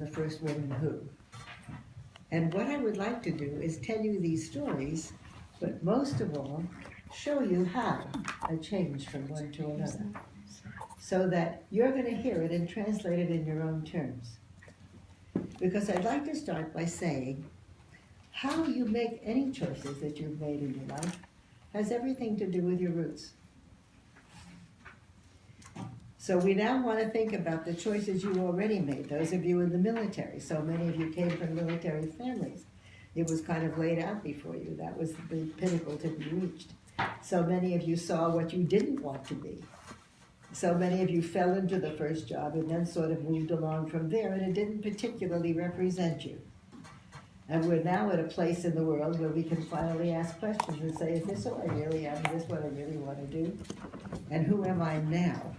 first woman who. And what I would like to do is tell you these stories, but most of all, show you how I changed from one to another, so that you're going to hear it and translate it in your own terms. Because I'd like to start by saying, how you make any choices that you've made in your life has everything to do with your roots. So we now want to think about the choices you already made, those of you in the military. So many of you came from military families. It was kind of laid out before you. That was the pinnacle to be reached. So many of you saw what you didn't want to be. So many of you fell into the first job and then sort of moved along from there, and it didn't particularly represent you. And we're now at a place in the world where we can finally ask questions and say, is this who I really am? Is this what I really want to do? And who am I now?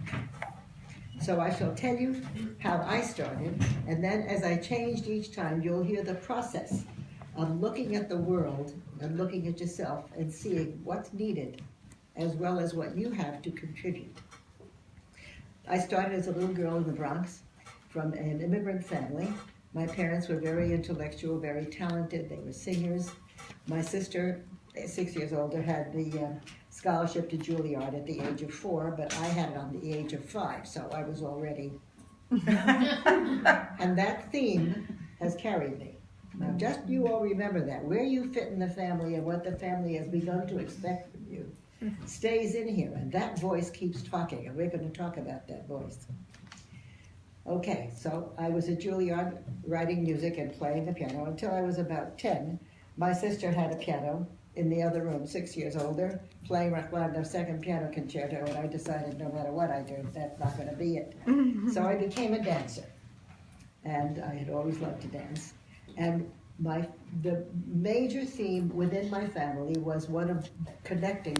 So I shall tell you how I started, and then as I changed each time, you'll hear the process of looking at the world and looking at yourself and seeing what's needed, as well as what you have to contribute. I started as a little girl in the Bronx from an immigrant family. My parents were very intellectual, very talented. They were singers. My sister, 6 years older, had the scholarship to Juilliard at the age of 4, but I had it on the age of 5, so I was already... And that theme has carried me. Now, just you all remember that. Where you fit in the family and what the family has begun to expect from you stays in here, and that voice keeps talking, and we're going to talk about that voice. Okay, so I was at Juilliard writing music and playing the piano until I was about 10. My sister had a piano in the other room, 6 years older, playing Rachmaninoff's second piano concerto, and I decided no matter what I do, that's not going to be it. So I became a dancer, and I had always loved to dance. And the major theme within my family was one of connecting